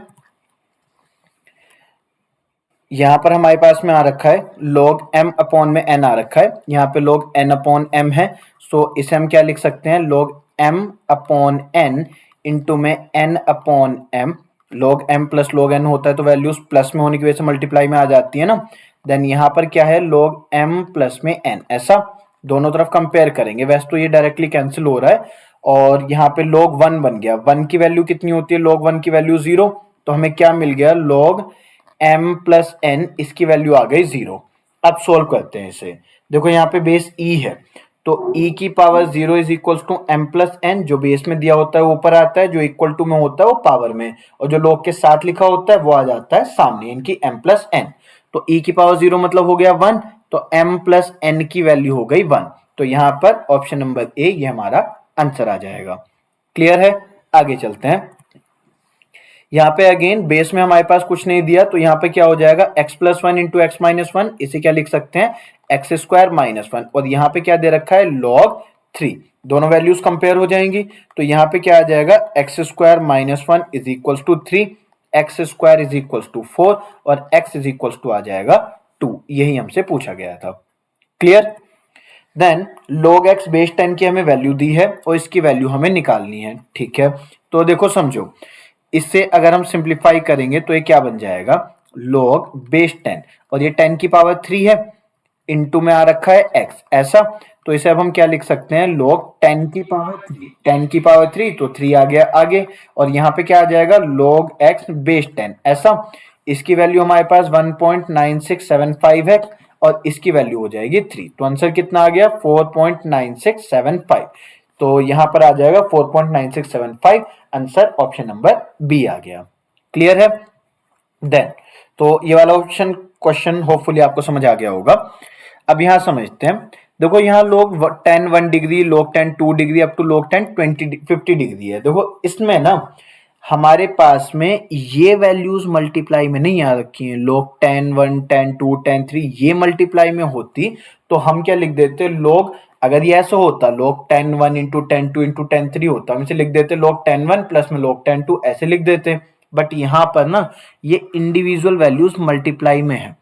यहाँ पर हमारे पास में आ रखा है log m अपॉन में n आ रखा है, यहाँ पे log n अपॉन m है, सो इसे हम क्या लिख सकते हैं, log m upon n into में n upon m, log m plus log n होता है तो वैल्यूज प्लस में होने की वजह से मल्टीप्लाई में आ जाती है ना, देन यहाँ पर क्या है log m प्लस में n, ऐसा दोनों तरफ कंपेयर करेंगे, वैसे तो ये डायरेक्टली कैंसिल हो रहा है, और यहाँ पे log 1 बन गया, 1 की वैल्यू कितनी होती है, log 1 की वैल्यू 0, तो हमें क्या मिल गया, log m प्लस n, इसकी वैल्यू आ गई 0। अब सोल्व करते हैं इसे, देखो यहाँ पे बेस e है, तो e की power 0 is equals to m plus n, जो बेस में दिया होता है वो ऊपर आता है, जो इक्वल टू में होता है वो पावर में, और जो log के साथ लिखा होता है वो आ जाता है सामने, इनकी m प्लस n, तो e की पावर 0 मतलब हो गया 1, तो m प्लस n की वैल्यू हो गई 1, तो यहाँ पर ऑप्शन नंबर ए ये हमारा आंसर आ जाएगा। क्लियर है, आगे चलते हैं। यहाँ पे अगेन बेस में हमारे पास कुछ नहीं दिया, तो यहाँ पे क्या हो जाएगा x+1 into x minus one, इसे क्या लिख सकते हैं x² माइनस वन, और यहाँ पे क्या दे रखा है log 3। दोनों वैल्यूज कंपेयर हो जाएंगी, तो यहाँ पे क्या आ जाएगा x² minus one is equal to 3, x² is equal to 4 और x इज इक्वल टू आ जाएगा 2। यही हमसे पूछा गया था। Clear. Then log x base 10 की हमें वैल्यू दी है और इसकी वैल्यू हमें निकालनी है। ठीक है, तो देखो समझो, इससे अगर हम सिंप्लीफाई करेंगे तो ये क्या बन जाएगा log बेस 10, और ये 10 की पावर 3 है, इनटू में आ रखा है x, ऐसा। तो इसे अब हम क्या लिख सकते हैं log 10 की पावर 3, 10 की पावर 3 तो 3 आ गया आगे, और यहाँ पे क्या आ जाएगा log x बेस 10, ऐसा। इसकी वैल्यू हमारे पास 1.9675 है और इसकी वैल्यू हो जाएगी 3, तो आंसर कितना आ गया 4.9675। तो यहां पर आ जाएगा 4.9675, आंसर ऑप्शन नंबर बी आ गया। क्लियर है। देन तो ये वाला ऑप्शन क्वेश्चन होपफुली आपको समझ आ गया होगा। अब यहां समझते हैं, देखो यहाँ log 10 1 degree, log 10 2 degree, up to log 10 50 degree है। देखो इसमें ना हमारे पास में ये वैल्यूज मल्टीप्लाई में नहीं आ रखी हैं, log 10 1 10 2 10 3 ये मल्टीप्लाई में होती तो हम क्या लिख देते log, अगर ये ऐसा होता log 10 1 इंटू 10 2 इंटू 10 3 होता, हम इसे लिख देते log 10 1 प्लस में log 10 2 ऐसे लिख देते। बट यहाँ पर ना ये इंडिविजुअल वैल्यूज मल्टीप्लाई में है,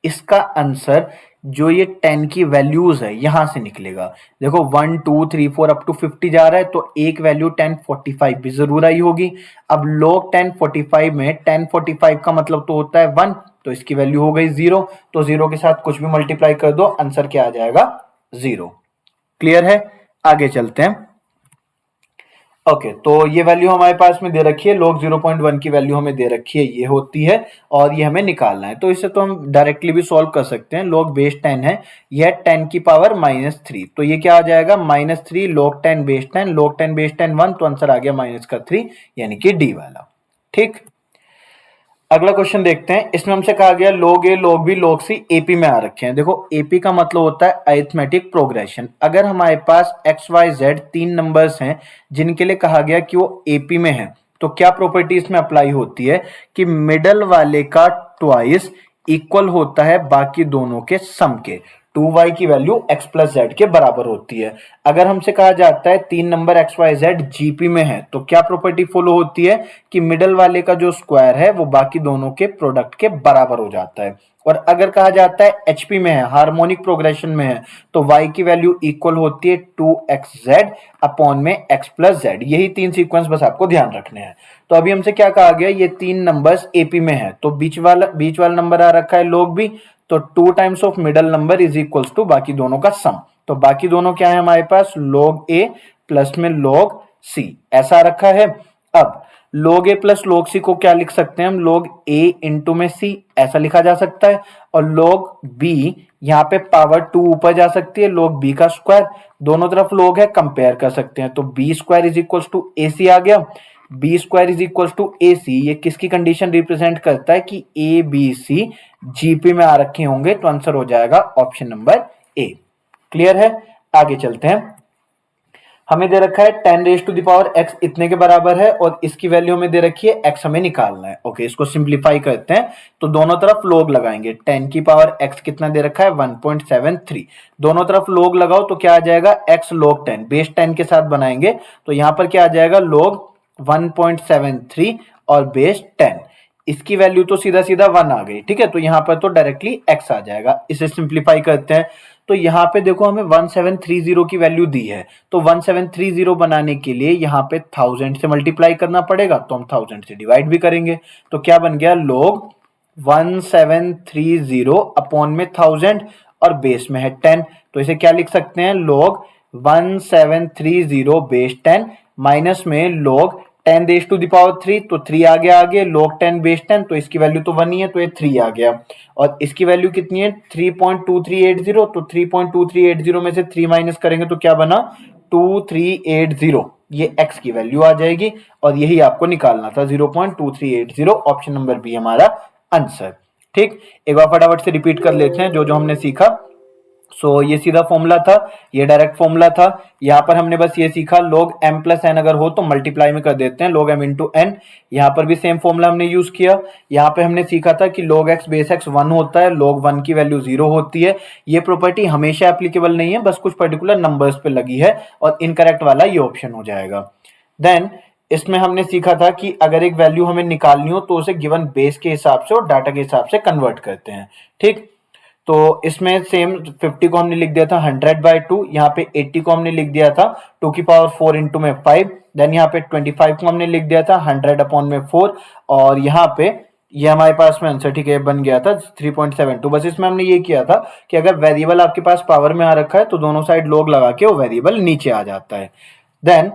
इसका आंसर जो ये 10 की वैल्यूज है यहां से निकलेगा। देखो 1 2 3 4 अप टू 50 जा रहा है, तो एक वैल्यू 1045 भी जरूर आई होगी। अब log 1045 में 1045 का मतलब तो होता है 1, तो इसकी वैल्यू हो गई 0, तो 0 के साथ कुछ भी मल्टीप्लाई कर दो, आंसर क्या आ जाएगा 0। क्लियर है। आगे चलते हैं। ओके, तो ये वैल्यू हमारे पास में दे रखी है, log 0.1 की वैल्यू हमें दे रखी है, ये होती है, और ये हमें निकालना है। तो इसे तो हम डायरेक्टली भी सॉल्व कर सकते हैं। log बेस 10 है, यह 10 की पावर -3, तो ये क्या आ जाएगा -3 log 10 बेस 10, log 10 बेस 10 1, तो आंसर आ गया -3, यानी कि डी वाला। ठीक। अगला क्वेश्चन देखते हैं। इसमें हमसे कहा गया log a log b log c AP में आ रखे हैं। देखो AP का मतलब होता है अरिथमेटिक प्रोग्रेशन। अगर हमारे पास x y z 3 नंबर्स हैं जिनके लिए कहा गया कि वो AP में है, तो क्या प्रॉपर्टी इसमें अप्लाई होती है कि मिडल वाले का ट्वाइस इक्वल होता है बाकी दोनों के सम के। 2y की वैल्यू x प्लस जेड के बराबर होती है। अगर हमसे कहा जाता है 3 number x y z GP में है, तो क्या प्रॉपर्टी फॉलो होती है कि मिडल वाले का जो स्क्वायर है वो बाकी दोनों के प्रोडक्ट के बराबर हो जाता है। और अगर कहा जाता है एचपी में है, हार्मोनिक प्रोग्रेशन में है, तो y की वैल्यू इक्वल होती है 2xz अपॉन में x प्लस जेड। यही 3 सीक्वेंस बस आपको ध्यान रखने हैं। तो अभी हमसे क्या कहा गया, ये 3 नंबर्स एपी में है, तो बीच वाला नंबर आ रखा है log b, तो 2 times of middle number is equals to बाकी दोनों का सम। तो बाकी दोनों क्या है हमारे पास, log a प्लस में log c, ऐसा रखा है। अब log a plus log c को क्या लिख सकते हैं हम, log a इंटू में c, ऐसा लिखा जा सकता है। और log b यहाँ पे पावर 2 ऊपर जा सकती है, log b का स्क्वायर, दोनों तरफ log है, कंपेयर कर सकते हैं, तो b square is equal to ac आ गया। B square is equal to A C, ये किसकी कंडीशन रिप्रेजेंट करता है कि ए बी सी जीपी में आ रखे होंगे, तो आंसर हो जाएगा ऑप्शन नंबर ए। क्लियर है। आगे चलते हैं। हमें दे रखा है 10 raise to the power x इतने के बराबर है और इसकी वैल्यू हमें दे रखी है x हमें निकालना है। ओके, इसको सिंप्लीफाई करते हैं, तो दोनों तरफ log लगाएंगे। 10 की पावर x कितना दे रखा है 1.73, दोनों तरफ log लगाओ तो क्या आ जाएगा x log 10, बेस 10 के साथ बनाएंगे तो यहां पर क्या आ जाएगा log 1.73 और बेस 10, इसकी वैल्यू तो सीधा सीधा 1 आ गई। ठीक है, तो यहां पर तो डायरेक्टली x आ जाएगा। इसे सिंप्लीफाई करते हैं, तो यहाँ पे देखो हमें 1730 की वैल्यू दी है, तो 1730 बनाने के लिए यहाँ पे 1000 से मल्टीप्लाई करना पड़ेगा, तो हम 1000 से डिवाइड भी करेंगे, तो क्या बन गया log 1730 अपॉन में 1000 और बेस में है 10, तो इसे क्या लिख सकते हैं log 1730 बेस 10 माइनस में log 10 raise to the power 3, तो 3 आ गया आगे, log 10 बेस 10, तो इसकी वैल्यू तो 1 ही है, तो ये 3 आ गया। और इसकी वैल्यू कितनी है 3.2380, तो 3.2380 में से 3 माइनस करेंगे तो क्या बना 2380, ये x की वैल्यू आ जाएगी और यही आपको निकालना था 0.2380, ऑप्शन नंबर बी हमारा आंसर। ठीक, एक बार फटाफट से रिपीट कर लेते हैं जो जो हमने सीखा। ये सीधा फॉर्मूला था, ये डायरेक्ट फॉर्मूला था। यहाँ पर हमने बस ये सीखा log m प्लस एन अगर हो तो मल्टीप्लाई में कर देते हैं log m इंटू एन। यहाँ पर भी सेम फॉर्मूला हमने यूज किया। यहाँ पे हमने सीखा था कि log x बेस x 1 होता है, log 1 की वैल्यू 0 होती है। ये प्रॉपर्टी हमेशा एप्लीकेबल नहीं है, बस कुछ पर्टिकुलर नंबर्स पे लगी है, और इनकरेक्ट वाला ये ऑप्शन हो जाएगा। देन इसमें हमने सीखा था कि अगर एक वैल्यू हमें निकालनी हो तो उसे गिवन बेस के हिसाब से और डाटा के हिसाब से कन्वर्ट करते हैं। ठीक, तो इसमें सेम 50 को हमने लिख दिया था 100/2, यहाँ पे 80 को हमने लिख दिया था 2 की पावर 4 इंटू में 5। देन यहाँ पे 25 को हमने लिख दिया था 100/4, और यहाँ पे ये हमारे पास में आंसर, ठीक है, बन गया था 3.72। बस इसमें हमने ये किया था कि अगर वेरिएबल आपके पास पावर में आ रखा है तो दोनों साइड लोग लगा के वो वेरिएबल नीचे आ जाता है। देन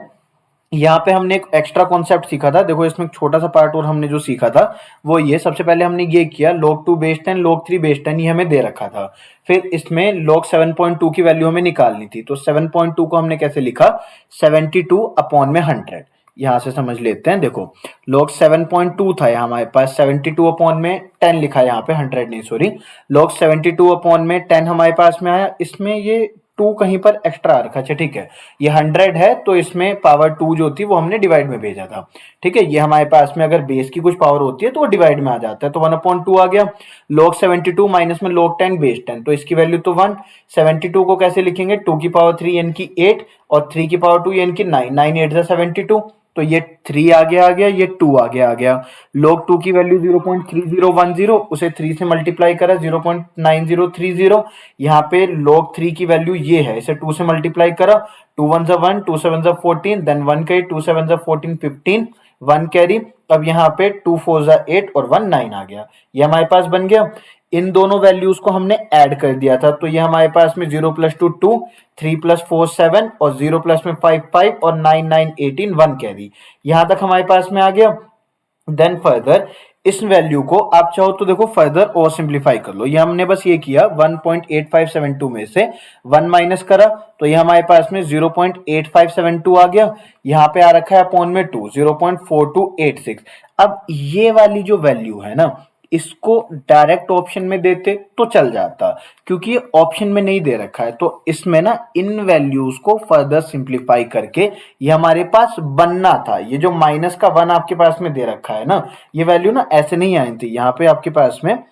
यहाँ पे हमने एक एक्स्ट्रा कॉन्सेप्ट सीखा था। देखो इसमें एक छोटा सा पार्ट और हमने जो सीखा था वो ये, सबसे पहले हमने ये किया log 2 बेस 10 log 3 बेस 10 ये हमें दे रखा था। फिर इसमें log 7.2 की वैल्यू हमें निकालनी थी, तो 7.2 को हमने कैसे लिखा, 72 अपॉन में 100। यहाँ से समझ लेते हैं। देखो log 7.2 था यहाँ हमारे पास, 72 अपॉन में 10 लिखा है, यहाँ पे 100 नहीं, सॉरी, log 72 अपॉन में 10 हमारे पास में आया। इसमें ये 2 कहीं पर एक्स्ट्रा आ रखा है, ठीक है, ये 100 है तो इसमें पावर 2 जो थी वो हमने डिवाइड में भेजा था। ठीक है, ये हमारे पास में अगर बेस की कुछ पावर होती है तो वो डिवाइड में आ जाता है, तो 1/2 आ गया। log 72 माइनस में log 10 बेस 10, तो इसकी वैल्यू तो 1। 72 को कैसे लिखेंगे, 2 की पावर 3 यानी कि 8, और 3 की पावर 2 यानी कि 9, 9 8 72, तो ये 3 आगे आ गया, ये 2 आगे आ गया। log 2 की वैल्यू 0.3010, उसे 3 से मल्टीप्लाई करा 0.9030। यहाँ पे log 3 की वैल्यू ये है, इसे 2 से मल्टीप्लाई करा, 2 1 1, 2 7 14, देन 1 कैरी, 2 7 14 15, 1 कैरी। अब यहाँ पे 2 4 8 और 1 9 आ गया, ये हमारे पास बन गया। इन दोनों वैल्यूज को हमने ऐड कर दिया था, तो ये हमारे पास में 0 + 2 2, 3 + 4 7, और 0 + में 5 5, और 9 9 18, 1 कैरी। यहां तक हमारे पास में आ गया। देन फर्दर इस वैल्यू को आप चाहो तो देखो फर्दर और सिंप्लीफाई कर लो। ये हमने बस ये किया 1.8572 में से 1 माइनस करा, तो ये हमारे पास में 0.8572 आ गया। यहाँ पे आ रखा है अपॉन में 2, 0.4286। अब ये वाली जो वैल्यू है ना, इसको डायरेक्ट ऑप्शन में देते तो चल जाता, क्योंकि ये ऑप्शन में नहीं दे रखा है, तो इसमें ना इन वैल्यूज को फर्दर सिंप्लीफाई करके ये हमारे पास बनना था। ये जो माइनस का 1 आपके पास में दे रखा है ना, ये वैल्यू ना ऐसे नहीं आई थी, यहाँ पे आपके पास में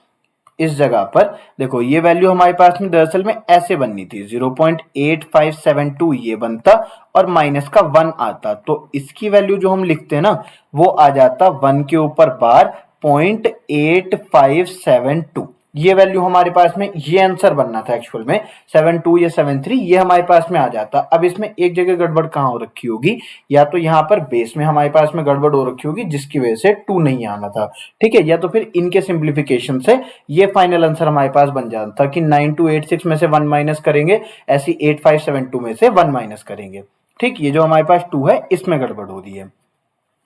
इस जगह पर देखो ये वैल्यू हमारे पास में दरअसल में ऐसे बननी थी, 0.8572 ये बनता, और माइनस का 1 आता, तो इसकी वैल्यू जो हम लिखते हैं ना वो आ जाता 1 के ऊपर बार 0.8572। ये वैल्यू हमारे पास में, ये आंसर बनना था एक्चुअल में 72 या 73, ये हमारे पास में आ जाता। अब इसमें एक जगह गड़बड़ कहाँ हो रखी होगी, या तो यहाँ पर बेस में हमारे पास में गड़बड़ हो रखी होगी जिसकी वजह से 2 नहीं आना था, ठीक है, या तो फिर इनके सिंप्लीफिकेशन से ये फाइनल आंसर हमारे पास बन जाता कि 9286 में से 1 माइनस करेंगे, ऐसी 8572 में से 1 माइनस करेंगे। ठीक, ये जो हमारे पास 2 है इसमें गड़बड़ हो रही है।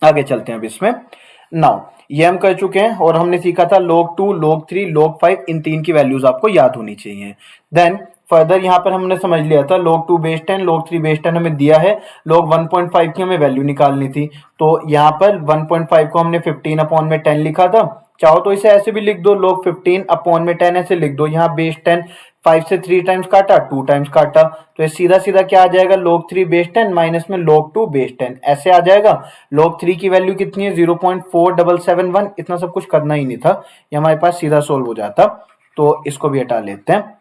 आगे चलते हैं अब इसमें। नाउ ये हम कर चुके हैं, और हमने सीखा था log 2, log 3, log 5, इन 3 की वैल्यूज आपको याद होनी चाहिए। देन फर्दर यहाँ पर हमने समझ लिया था log 2 बेस 10, log 3 बेस 10 हमें दिया है, log 1.5 की हमें वैल्यू निकालनी थी, तो यहाँ पर 1.5 को हमने 15 अपॉन में 10 लिखा था। चाहो तो इसे ऐसे भी लिख दो, log 15 अपॉन में 10 ऐसे लिख दो। यहाँ बेस 10 5 से 3 टाइम्स काटा, 2 टाइम्स काटा, तो ये सीधा सीधा क्या आ जाएगा, log 3 बेस 10 माइनस में log 2 बेस 10 ऐसे आ जाएगा। log 3 की वैल्यू कितनी है, 0.4771, इतना सब कुछ करना ही नहीं था, ये हमारे पास सीधा सोल्व हो जाता। तो इसको भी हटा लेते हैं,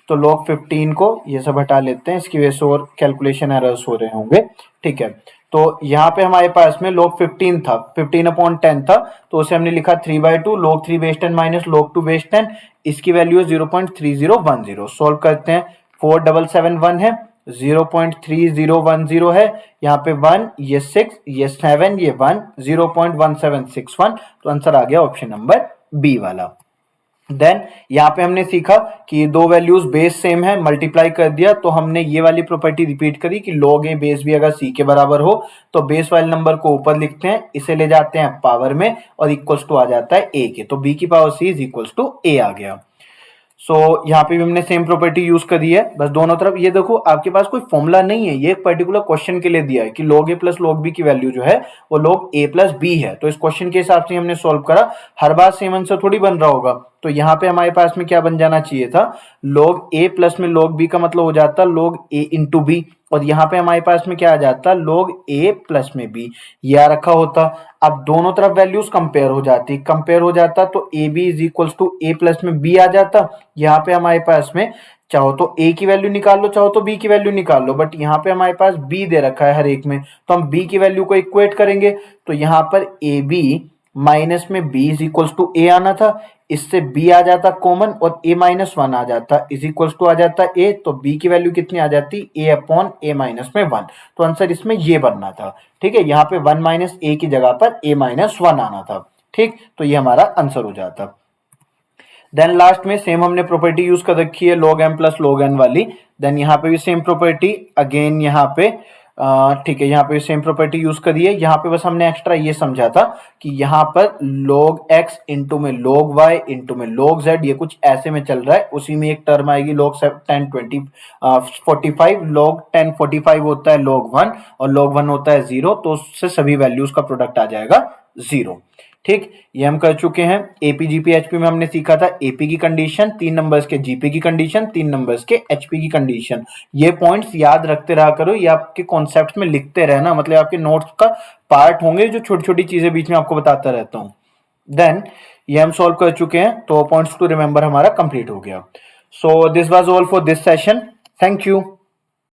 तो log 15 को ये सब हटा लेते हैं, इसकी वजह से और कैलकुलेशन एरर्स हो रहे होंगे, ठीक है। तो यहाँ पे हमारे पास में log 15 था, 15 अपॉन 10 था, तो उसे हमने लिखा 3/2, log 3 base 10 minus log 2 base 10, इसकी वैल्यू है 0.3010। सॉल्व करते हैं, 4771 है, 0.3010 है, यहाँ पे 1, ये 6, ये 7, ये 1, 0.1761, तो आंसर आ गया ऑप्शन नंबर बी वाला। देन यहाँ पे हमने सीखा कि दो वैल्यूज बेस सेम है, मल्टीप्लाई कर दिया, तो हमने ये वाली प्रॉपर्टी रिपीट करी कि log a बेस भी अगर c के बराबर हो तो बेस वाले नंबर को ऊपर लिखते हैं, इसे ले जाते हैं पावर में, और इक्वल्स टू आ जाता है a के, तो b की power c is equals to a आ गया। सो यहाँ पे भी हमने सेम प्रॉपर्टी यूज करी है, बस दोनों तरफ ये देखो आपके पास कोई फॉर्मूला नहीं है, ये एक पर्टिकुलर क्वेश्चन के लिए दिया है कि log a plus log b की वैल्यू जो है वो log a प्लस b है, तो इस क्वेश्चन के हिसाब से हमने सॉल्व करा। हर बार सेम आंसर थोड़ी बन रहा होगा, तो यहाँ पे हमारे पास में क्या बन जाना चाहिए था, log a प्लस में log b का मतलब हो जाता log a इंटू बी, और यहाँ पे हमारे पास में क्या आ जाता log a प्लस में b, ये आ रखा होता। अब दोनों तरफ वैल्यूज कंपेयर हो जाती, कंपेयर हो जाता तो a b is equal to a plus में बी आ जाता। यहाँ पे हमारे पास में चाहो तो ए की वैल्यू निकाल लो, चाहो तो बी की वैल्यू निकाल लो, बट यहाँ पे हमारे पास बी दे रखा है हर एक में, तो हम बी की वैल्यू को इक्वेट करेंगे, तो यहाँ पर ए बी माइनस में बी इज इक्वल टू ए आना था, इससे b आ जाता कॉमन और a माइनस वन आ जाता इज इक्वल टू आ जाता a, तो b की वैल्यू कितनी आ जाती a अपॉन a माइनस में वन, तो आंसर इसमें ये बनना था। ठीक है, यहाँ पे वन माइनस a की जगह पर a माइनस वन आना था। ठीक, तो ये हमारा आंसर हो जाता। देन लास्ट में सेम हमने प्रॉपर्टी यूज कर रखी है log m plus log n वाली, देन यहाँ पे भी सेम प्रॉपर्टी अगेन यहाँ पे ठीक है, यहाँ पे सेम प्रॉपर्टी यूज करी है। यहाँ पे बस हमने एक्स्ट्रा ये समझा था कि यहाँ पर log x इंटू में log y इंटू में log z, ये कुछ ऐसे में चल रहा है, उसी में एक टर्म आएगी log 10 20 45, log 10 45 होता है log 1 और log 1 होता है 0, तो उससे सभी वैल्यूज का प्रोडक्ट आ जाएगा 0। ठीक, ये हम कर चुके हैं। एपी जीपी एचपी में हमने सीखा था एपी की कंडीशन, 3 नंबर्स के जीपी की कंडीशन, 3 नंबर्स के एचपी की कंडीशन। ये पॉइंट्स याद रखते रहा करो, ये आपके कॉन्सेप्ट्स में लिखते रहना, मतलब आपके नोट्स का पार्ट होंगे, जो छोटी छोटी चीजें बीच में आपको बताता रहता हूँ। देन ये हम सॉल्व कर चुके हैं, तो पॉइंट्स टू रिमेंबर हमारा कंप्लीट हो गया। So this was all for this session, thank you.